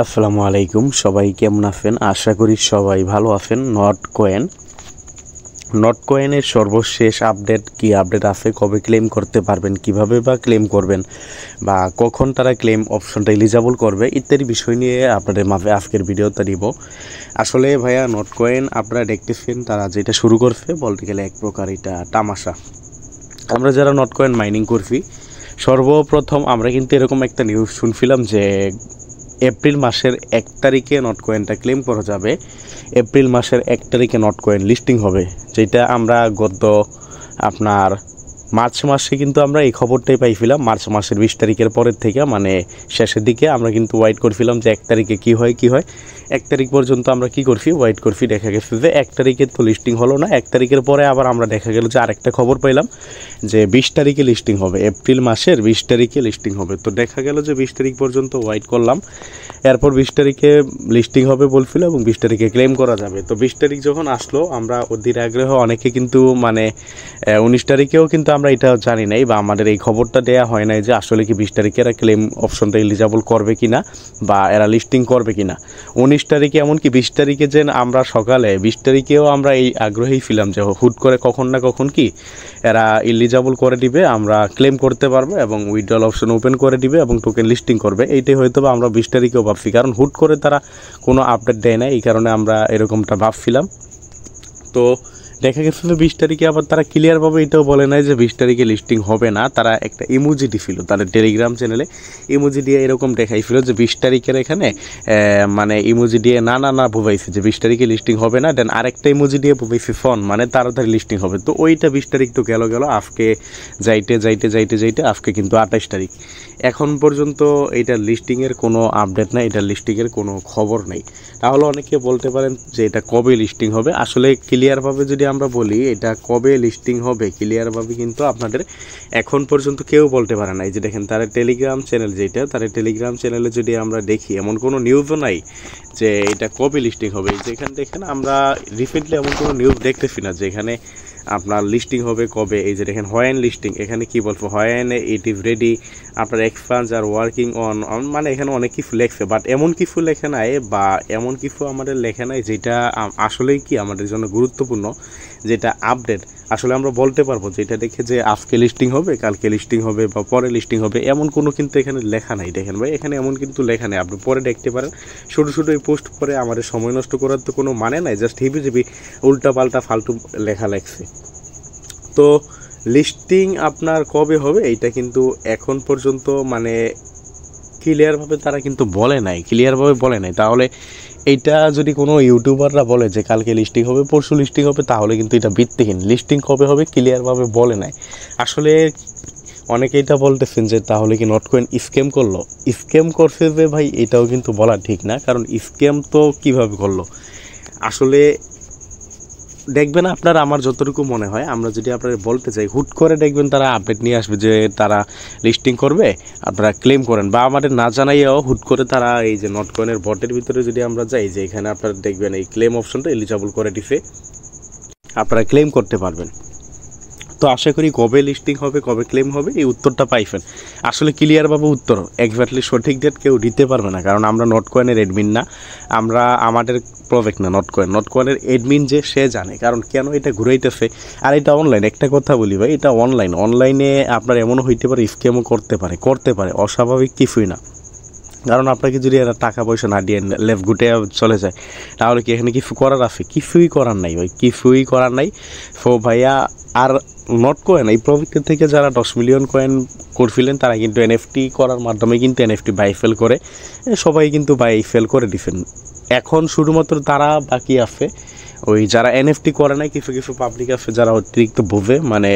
আসসালামু আলাইকুম, সবাই কেমন আছেন? আশা করি সবাই ভালো আছেন। নট কয়েনের সর্বশেষ আপডেট কি আপডেট আছে, কবে ক্লেম করতে পারবেন, কিভাবে বা ক্লেম করবেন, বা কখন তারা ক্লেম অপশনটা এলিজিবল করবে ইত্যাদি বিষয় নিয়ে আপনাদের মাঝে আজকের ভিডিওটা দিব। আসলে ভাইয়া নট কয়েন আপনারা দেখতেছেন তারা যেটা শুরু করছে বলতে গেলে এক প্রকার এটা তামাশা। আমরা যারা নট কয়েন মাইনিং করছি সর্বপ্রথম আমরা কিন্তু এরকম একটা নিউজ শুনছিলাম যে এপ্রিল মাসের 1 তারিখে নট কয়েনটা ক্লেম করা যাবে। এপ্রিল মাসের 1 তারিখে নট কয়েন লিস্টিং হবে, যেটা আমরা গত আপনার মার্চ মাসে কিন্তু আমরা এই খবরটাই পাইছিলাম। মার্চ মাসের 20 তারিখের পরের থেকে মানে শেষের দিকে আমরা কিন্তু ওয়েট করছিলাম যে 1 তারিখে কী হয়। 1 তারিখ পর্যন্ত আমরা কি করছি, ওয়েট করছি। দেখা গেছে যে 1 তারিখে তো লিস্টিং হলো না, 1 তারিখের পরে আবার আমরা দেখা গেল যে আরেকটা খবর পাইলাম যে 20 তারিখে লিস্টিং হবে, এপ্রিল মাসের 20 তারিখে লিস্টিং হবে। তো দেখা গেল যে 20 তারিখ পর্যন্ত ওয়েট করলাম, এরপর 20 তারিখে লিস্টিং হবে বলছিল এবং 20 তারিখে ক্লেম করা যাবে। তো 20 তারিখ যখন আসলো আমরা অধীর আগ্রহ অনেকে কিন্তু 19 তারিখেও কিন্তু আমরা এটা জানি নাই বা আমাদের এই খবরটা দেওয়া হয় নাই যে আসলে কি 20 তারিখে এরা ক্লেম অপশনটা এলিজিবল করবে কিনা বা এরা লিস্টিং করবে কিনা। 19 তারিখে এমনকি 20 তারিখে যে আমরা সকালে 20 তারিখেও আমরা এই আগ্রহী ছিলাম যে হুট করে কখন না কখন কি এরা এলিজিবল করে দিবে, আমরা ক্লেম করতে পারবো এবং উইথড্রল অপশন ওপেন করে দিবে এবং টোকেন লিস্টিং করবে। এইটাই হয়তো বা আমরা 20 তারিখেও ভাবছি, কারণ হুট করে তারা কোনো আপডেট দেয় না, এই কারণে আমরা এরকমটা ভাবছিলাম। তো দেখা গেছে যে 20 তারিখে আবার তারা ক্লিয়ারভাবে এটাও বলে নাই যে 20 তারিখে লিস্টিং হবে না। তারা একটা ইমোজি দিছিল তাদের টেলিগ্রাম চ্যানেলে, ইমোজি দিয়ে এরকম দেখাইছিল যে 20 তারিখের এখানে মানে ইমোজি দিয়ে না বুঝাইছে যে 20 তারিখে লিস্টিং হবে না, দেন আরেকটা ইমোজি দিয়ে বুঝাইছে ফোন মানে তাড়াতাড়ি লিস্টিং হবে। তো ওইটা 20 তারিখ তো গেল আজকে যাইতে আজকে কিন্তু 28 তারিখ, এখন পর্যন্ত এইটার লিস্টিংয়ের কোনো আপডেট নাই, এটার লিস্টিংয়ের কোনো খবর নেই। তাহলে অনেকে বলতে পারেন যে এটা কবে লিস্টিং হবে। আসলে ক্লিয়ারভাবে যদি আমরা বলি এটা কবে লিস্টিং হবে ক্লিয়ারভাবে কিন্তু আপনাদের এখন পর্যন্ত কেউ বলতে পারে না। এই যে দেখেন তার টেলিগ্রাম চ্যানেল, যেটা তার টেলিগ্রাম চ্যানেলে যদি আমরা দেখি এমন কোনো নিউজও নাই যে এটা কবে লিস্টিং হবে। যেখানে দেখেন আমরা রিসেন্টলি এমন কোনো নিউজ দেখতেছি না যে এখানে আপনার লিস্টিং হবে কবে। এই যে দেখেন হোয়েন লিস্টিং, এখানে কি বলবো, হোয়েন ইট ইজ রেডি, আপনার এক্সপান্স আর ওয়ার্কিং অন, মানে এখানে অনেক কিছু লেখছে, বাট এমন কিছু লেখা নাই বা এমন কিছু আমাদের লেখা নাই যেটা আসলেই কি আমাদের জন্য গুরুত্বপূর্ণ, যেটা আপডেট আসলে আমরা বলতে পারবো যে এটা দেখে যে আজকে লিস্টিং হবে, কালকে লিস্টিং হবে বা পরে লিস্টিং হবে, এমন কোনো কিন্তু এখানে লেখা নাই। দেখেন ভাই এখানে এমন কিন্তু লেখা নেই, আপনি পরে দেখতে পারেন। শুধু এই পোস্ট করে আমাদের সময় নষ্ট করার তো কোনো মানে নাই, জাস্ট হিবি উল্টা পাল্টা ফালতু লেখা লেখছে। তো লিস্টিং আপনার কবে হবে এইটা কিন্তু এখন পর্যন্ত মানে ক্লিয়ারভাবে তারা কিন্তু বলে নাই। তাহলে এইটা যদি কোনো ইউটিউবাররা বলে যে কালকে লিস্টিং হবে, পরশু লিস্টিং হবে, তাহলে কিন্তু এটা ভিত্তিহীন। লিস্টিং কবে হবে ক্লিয়ারভাবে বলে নাই। আসলে অনেকে এটা বলতেছেন যে তাহলে কি নট কয়েন স্ক্যাম করছে যে ভাই, এটাও কিন্তু বলা ঠিক না, কারণ স্ক্যাম তো কীভাবে করলো আসলে দেখবেন আপনার, আমার যতটুকু মনে হয় আমরা যদি আপনারা বলতে চাই হুট করে দেখবেন তারা আপডেট নিয়ে আসবে যে তারা লিস্টিং করবে, আপনারা ক্লেম করেন, বা আমাদের না জানাইয়াও হুট করে তারা এই যে নট কয়েনের বটের ভিতরে যদি আমরা যাই যে এখানে আপনারা দেখবেন এই ক্লেম অপশনটা এলিজিবল করে দিছে, আপনারা ক্লেম করতে পারবেন। তো আশা করি কবে লিস্টিং হবে, কবে ক্লেম হবে এই উত্তরটা পাইছেন। আসলে ক্লিয়ারভাবে উত্তর এক্স্যাক্টলি সঠিক ডেট কেউ দিতে পারবে না, কারণ আমরা নট কয়েনের অ্যাডমিন না, আমাদের প্রজেক্ট না নট কয়েনের অ্যাডমিন যে সে জানে, কারণ কেন এটা ঘুরাইতেছে। আর এটা অনলাইন, একটা কথা বলি ভাই, এটা অনলাইনে আপনার এমনও হইতে পারে স্ক্যামও করতে পারে, অস্বাভাবিক কিছুই না। কারণ আপনাকে যদি এরা টাকা পয়সা না দিয়ে লেফট গুটে চলে যায়, তাহলে কি এখানে কিছু করার আছে? কিছুই করার নাই ভাই, কিছুই করার নাই। সো ভাইয়া, আর নট কয়েন এই প্রজেক্টের থেকে যারা 10 মিলিয়ন কয়েন করছিলেন তারা কিন্তু এনএফটি করার মাধ্যমে কিন্তু এনএফটি বাই ফেল করে, সবাই কিন্তু বাই ফেল করে দিচ্ছেন। এখন শুধুমাত্র তারা বাকি আছে ওই যারা এনএফটি করে নাই, কিছু পাবলিক আছে যারা অতিরিক্ত বোঝে, মানে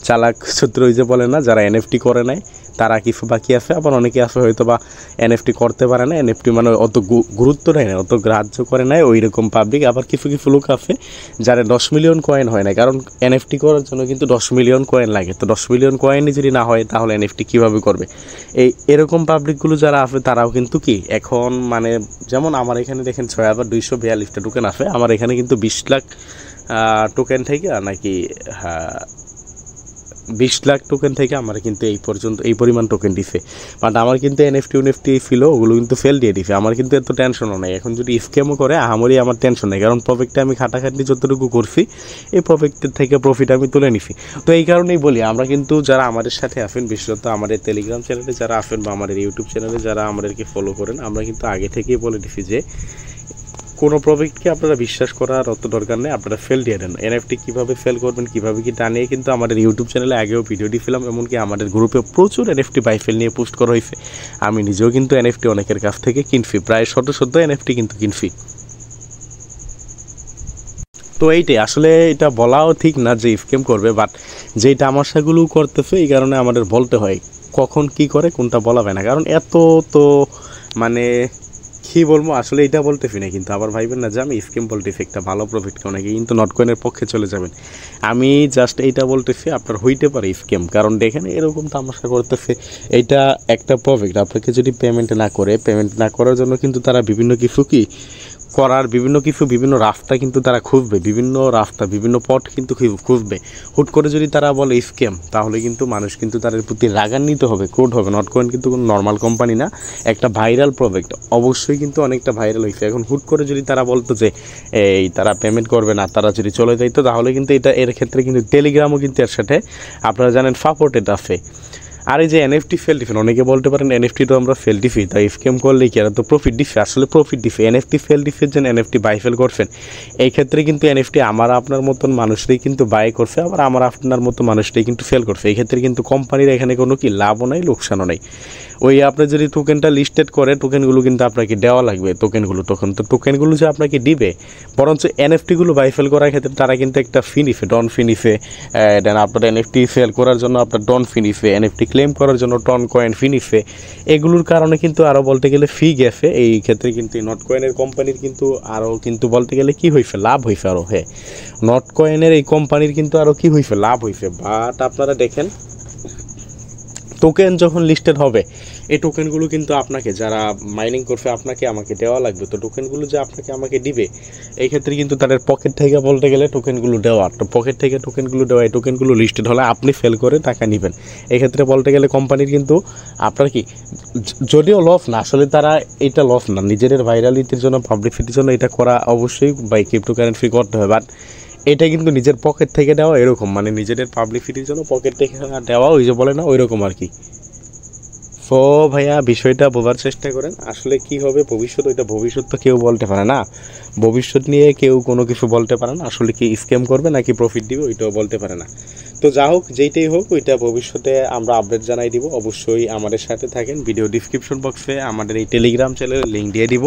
চালাক সূত্র ওই যে বলে না, যারা এনএফটি করে নাই তারা কিছু বাকি আছে। আবার অনেকে আছে হয়তো বা এনএফটি করতে পারে না, এনএফটি মানে অত গুরুত্ব নেয় না, অত গ্রাহ্য করে নেয় ওই রকম পাবলিক। আবার কিছু লোক আছে যারা 10 মিলিয়ন কয়েন হয় না, কারণ এনএফটি করার জন্য কিন্তু 10 মিলিয়ন কয়েন লাগে। তো 10 মিলিয়ন কয়েনই যদি না হয় তাহলে এনএফটি কীভাবে করবে? এরকম পাবলিকগুলো যারা আছে তারাও কিন্তু কি এখন মানে, যেমন আমার এখানে দেখেন 6242টা টোকেন আছে, আমার এখানে কিন্তু 20 লাখ টোকেন থেকে নাকি 20 লাখ টোকেন থেকে আমার কিন্তু এই পর্যন্ত এই পরিমাণ টোকেন দিছে, বাট আমার কিন্তু এনএফটি ছিল ওগুলো কিন্তু ফেল দিয়ে দিছে। আমার কিন্তু এত টেনশনও নাই, এখন যদি স্ক্যামও করে আমারই আমার টেনশন নেই, কারণ প্রজেক্টে আমি খাটাখাটি যতটুকু করছি এই প্রজেক্টের থেকে প্রফিট আমি তুলে নিছি। তো এই কারণেই বলি আমরা কিন্তু যারা আমাদের সাথে আছেন, বিশেষত আমাদের টেলিগ্রাম চ্যানেলে যারা আছেন বা আমাদের ইউটিউব চ্যানেলে যারা আমাদেরকে ফলো করেন, আমরা কিন্তু আগে থেকেই বলে দিছি যে কোনো প্রজেক্টকে আপনারা বিশ্বাস করার অত দরকার নেই, আপনারা ফেল দিয়ে দেন। এনএফটি কীভাবে ফেল করবেন, কীভাবে কি টানিয়ে কিন্তু আমাদের ইউটিউব চ্যানেলে আগেও ভিডিও দিয়েছিলাম, এমনকি আমাদের গ্রুপে প্রচুর এনএফটি বাই ফেল নিয়ে পোস্ট করা হয়েছে। আমি নিজেও কিন্তু এনএফটি অনেকের কাছ থেকে কিনছি, প্রায় শত এনএফটি কিন্তু কিনছি। তো এইটাই আসলে এটা বলাও ঠিক না যে স্ক্যাম করবে, বাট যেই তামাশাগুলো করতেছে এই কারণে আমাদের বলতে হয় কখন কি করে কোনটা বলা হয় না, কারণ এত তো মানে কী বলবো আসলে এটা বলতেছি না, কিন্তু আবার ভাইবেন না যে আমি স্কিম বলতেছি একটা ভালো প্রফিটকে, অনেকে কিন্তু নটকয়েনের পক্ষে চলে যাবেন। আমি জাস্ট এইটা বলতেছি আপনার হইতে পারে স্কিম, কারণ দেখেন এরকম তামাশা করতেছে। এইটা একটা প্রফিট, আপনাকে যদি পেমেন্ট না করার জন্য কিন্তু তারা বিভিন্ন কিছু বিভিন্ন রাস্তা কিন্তু তারা খুঁজবে, বিভিন্ন পথ কিন্তু খুঁজবে। হুট করে যদি তারা বলে স্ক্যাম, তাহলে কিন্তু মানুষ কিন্তু তাদের প্রতি রাগান্বিত হবে, ক্রোধ হবে। নটকয়েন কিন্তু কোনো নর্মাল কোম্পানি না, একটা ভাইরাল প্রজেক্ট, অবশ্যই কিন্তু অনেকটা ভাইরাল হয়েছে। এখন হুট করে যদি তারা বলতো যে এই তারা পেমেন্ট করবে না, তারা যদি চলে যাইতো, তাহলে কিন্তু এর ক্ষেত্রে কিন্তু টেলিগ্রামও কিন্তু এর সাথে আপনারা জানেন সাপোর্টেড আছে। আর এই যে এনএফটি ফেল দিফেন, অনেকে বলতে পারেন এনএফটি তো আমরা ফেল দিছি, তাই স্ক্যাম করলে কি আর তো প্রফিট দিচ্ছে, আসলে প্রফিট দিচ্ছে। এনএফটি ফেল দিচ্ছে যে এনএফটি বাই ফেল করছেন, এই ক্ষেত্রে কিন্তু এনএফটি আমার আপনার মতন মানুষরাই কিন্তু বাই করছে, আবার আমার আপনার মতো মানুষটাই কিন্তু ফেল করছে। এই ক্ষেত্রে কিন্তু কোম্পানির এখানে কোনো কি লাভও নাই লোকসানও নাই। ওই আপনি যদি টোকেনটা লিস্টেড করে টোকেনগুলো কিন্তু আপনাকে দেওয়া লাগবে, তখন তো টোকেনগুলো যে আপনাকে দিবে, বরঞ্চ এনএফটিগুলো বাই ফেল করার ক্ষেত্রে তারা কিন্তু একটা ফি নিছে, ডন ফি নিছে। দেন আপনার এনএফটি সেল করার জন্য আপনার ডন ফি নিছে, এনএফটি ক্লেম করার জন্য টন কয়েন ফি নিছে। এগুলোর কারণে কিন্তু আরও বলতে গেলে ফি গেছে। এই ক্ষেত্রে কিন্তু নটকয়েনের কোম্পানির কিন্তু আরও কিন্তু বলতে গেলে কি হয়েছে, লাভ হয়েছে আরও। হ্যাঁ, নটকয়েনের এই কোম্পানির কিন্তু আরও কি হয়েছে, লাভ হয়েছে। বাট আপনারা দেখেন টোকেন যখন লিস্টেড হবে, এই টোকেনগুলো কিন্তু আপনাকে যারা মাইনিং করছে আপনাকে আমাকে দেওয়া লাগবে। তো টোকেনগুলো যে আমাকে দিবে, এই ক্ষেত্রে কিন্তু তাদের পকেট থেকে বলতে গেলে টোকেনগুলো দেওয়া, তো পকেট থেকে টোকেনগুলো দেওয়া, এই টোকেনগুলো লিস্টেড হলে আপনি ফেল করে টাকা নেবেন। এক্ষেত্রে বলতে গেলে কোম্পানির কিন্তু আপনার কি যদিও লস না, আসলে তারা এটা লস না, নিজেদের ভাইরালিটির জন্য পাবলিসিটির জন্য এটা করা অবশ্যই বাই ক্রিপ্টোকারেন্সি করতে হয়, বাট এটা কিন্তু নিজের পকেট থেকে দেওয়া এরকম, মানে নিজেদের পাবলিসিটির জন্য পকেট থেকে দেওয়া, ওই যে বলে না ওই রকম আর কি। সো ভাইয়া বিষয়টা বোঝার চেষ্টা করেন আসলে কি হবে ভবিষ্যৎ, ওইটা ভবিষ্যৎ তো কেউ বলতে পারে না, ভবিষ্যৎ নিয়ে কেউ কোনো কিছু বলতে পারে না। আসলে কি স্ক্যাম করবে নাকি প্রফিট দিবে ওইটাও বলতে পারে না। তো যা হোক, যেইটাই হোক ওইটা ভবিষ্যতে আমরা আপডেট জানাই দিব। অবশ্যই আমাদের সাথে থাকেন। ভিডিও ডিসক্রিপশন বক্সে আমাদের এই টেলিগ্রাম চ্যানেলের লিঙ্ক দিয়ে দিব,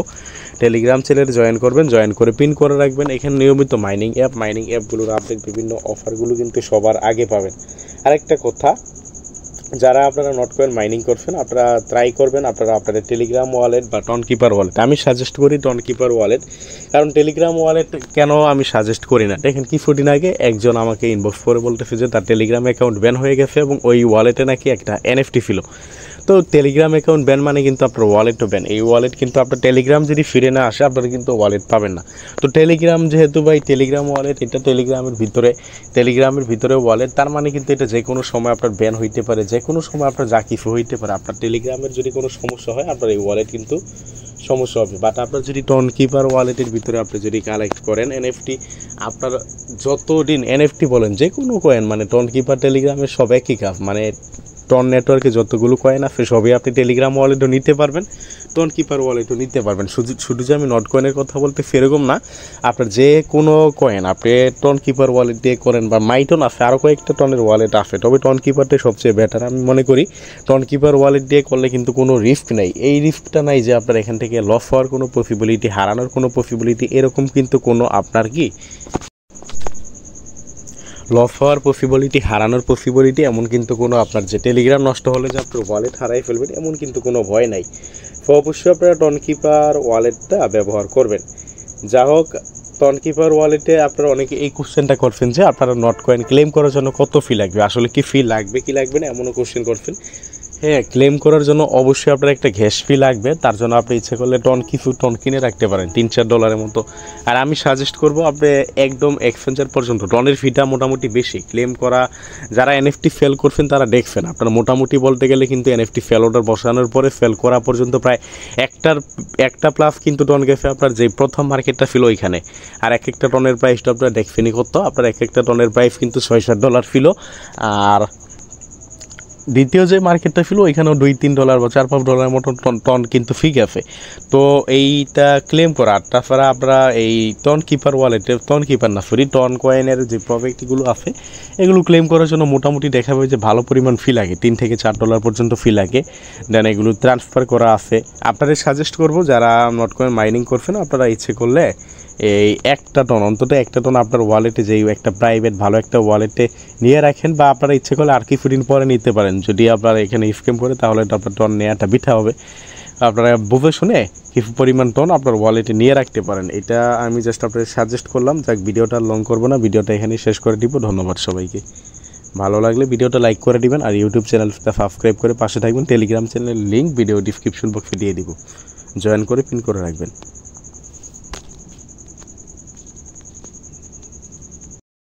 টেলিগ্রাম চ্যানেলে জয়েন করবেন, জয়েন করে পিন করে রাখবেন। এখানে নিয়মিত মাইনিং অ্যাপগুলোর আপডেট, বিভিন্ন অফারগুলো কিন্তু সবার আগে পাবেন। আরেকটা কথা, যারা আপনারা নটকয়েন মাইনিং করছেন আপনারা ট্রাই করবেন আপনাদের টেলিগ্রাম ওয়ালেট বা টনকিপার ওয়ালেট। আমি সাজেস্ট করি টনকিপার ওয়ালেট, কারণ টেলিগ্রাম ওয়ালেট কেন আমি সাজেস্ট করি না, দেখেন কিছুদিন আগে একজন আমাকে ইনবক্স করে বলতেছে যে তার টেলিগ্রাম অ্যাকাউন্ট ব্যান হয়ে গেছে এবং ওই ওয়ালেটে নাকি একটা এনএফটি ছিল। তো টেলিগ্রাম অ্যাকাউন্ট ব্যান মানে কিন্তু আপনার ওয়ালেটও ব্যান। এই ওয়ালেট কিন্তু আপনার টেলিগ্রাম যদি ফিরে না আসে আপনারা কিন্তু ওয়ালেট পাবেন না। তো টেলিগ্রাম যেহেতু ভাই টেলিগ্রাম ওয়ালেট, এটা টেলিগ্রামের ভিতরে ওয়ালেট, তার মানে কিন্তু এটা যে কোনো সময় আপনার ব্যান হইতে পারে, যে কোনো সময় আপনার যা কিছু হইতে পারে। আপনার টেলিগ্রামের যদি কোনো সমস্যা হয় আপনার এই ওয়ালেট কিন্তু সমস্যা হবে। বাট আপনার যদি টনকিপার ওয়ালেটের ভিতরে আপনি যদি কালেক্ট করেন এনএফটি, আপনার যতদিন এনএফটি বলেন যে কোনো কয়েন, মানে টনকিপার টেলিগ্রামের সব একই কাজ, মানে টন নেটওয়ার্কে যতগুলো কয়েন আছে সবই আপনি টেলিগ্রাম ওয়ালেটও নিতে পারবেন, টনকিপার ওয়ালেটও নিতে পারবেন। শুধু যে আমি নট কয়েনের কথা বলতে সেরকম না, আপনার যে কোনো কয়েন আপনি টনকিপার ওয়ালেট দিয়ে করেন, বা মাইটন আছে আরও কয়েকটা টনের ওয়ালেট আছে, তবে টনকিপারটাই সবচেয়ে বেটার আমি মনে করি। টনকিপার ওয়ালেট দিয়ে করলে কিন্তু কোনো রিস্ক নেই, এই রিস্কটা নাই যে আপনার এখান থেকে লস হওয়ার কোনো পসিবিলিটি, হারানোর কোনো পসিবিলিটি, এরকম কিন্তু কোনো আপনার কি লস হওয়ার পসিবিলিটি, হারানোর পসিবিলিটি এমন কিন্তু কোনো আপনার যে টেলিগ্রাম নষ্ট হলে যে আপনার ওয়ালেট হারাই ফেলবেন এমন কিন্তু কোনো ভয় নাই। তো অবশ্যই আপনারা টনকিপার ওয়ালেটটা ব্যবহার করবেন। যা হোক, টনকিপার ওয়ালেটে আপনারা অনেকে এই কোশ্চেনটা করছেন যে আপনারা নট কয়েন ক্লেম করার জন্য কত ফি লাগবে, আসলে কি ফি লাগবে কি লাগবে না এমনও কোশ্চেন করছেন। হ্যাঁ, ক্লেম করার জন্য অবশ্যই আপনার একটা গ্যাস ফি লাগবে। তার জন্য আপনি ইচ্ছে করলে কিছু টন কিনে রাখতে পারেন $3-4 মতো। আর আমি সাজেস্ট করব আপনি একদম এক্সচেঞ্জার পর্যন্ত টনের ফিটা মোটামুটি বেশি ক্লেম করা। যারা এনএফটি ফেল করছেন তারা দেখবেন আপনার মোটামুটি বলতে গেলে কিন্তু এনএফটি ফেল অর্ডার বসানোর পরে ফেল করা পর্যন্ত প্রায় একটা প্লাস কিন্তু টন গেছে আপনার যে প্রথম মার্কেটটা ছিল ওইখানে। আর এক একটা টনের প্রাইসটা আপনার দেখবেনই কত, আপনার এক একটা টনের প্রাইস কিন্তু $6-7 ছিল। আর দ্বিতীয় যে মার্কেটটা ছিল ওইখানেও $2-3 বা $4-5 মতো টন কিন্তু ফি গেছে। তো এইটা ক্লেম করা। তাছাড়া আপনারা এই টন কিপার ওয়ালেটে, টন কিপার না সরি, টন কয়েনের যে প্রজেক্টগুলো আছে এগুলো ক্লেম করার জন্য মোটামুটি দেখা যায় যে ভালো পরিমাণ ফি লাগে, $3-4 পর্যন্ত ফি লাগে। দেন এগুলো ট্রান্সফার করা আছে। আপনাদের সাজেস্ট করব যারা নট কয়েন মাইনিং করছেন আপনারা ইচ্ছে করলে এই একটা টন অন্তত একটা টন আপনার ওয়ালেটে, যেই একটা প্রাইভেট ভালো একটা ওয়ালেটে নিয়ে রাখেন, বা আপনারা ইচ্ছে করলে আর কিছুদিন পরে নিতে পারেন। যদি আপনারা এখানে স্ক্যাম করে তাহলে তো আপনার টন নেওয়াটা বৃথা হবে। আপনারা বুঝে শুনে কিছু পরিমাণ টন আপনার ওয়ালেটে নিয়ে রাখতে পারেন। এটা আমি জাস্ট আপনাদের সাজেস্ট করলাম। যাক, ভিডিওটা লং করবো না, ভিডিওটা এখানেই শেষ করে দিব। ধন্যবাদ সবাইকে। ভালো লাগলে ভিডিওটা লাইক করে দিবেন আর ইউটিউব চ্যানেলটা সাবস্ক্রাইব করে পাশে থাকবেন। টেলিগ্রাম চ্যানেলের লিঙ্ক ভিডিও ডিসক্রিপশন বক্সে দিয়ে দিব, জয়েন করে পিন করে রাখবেন।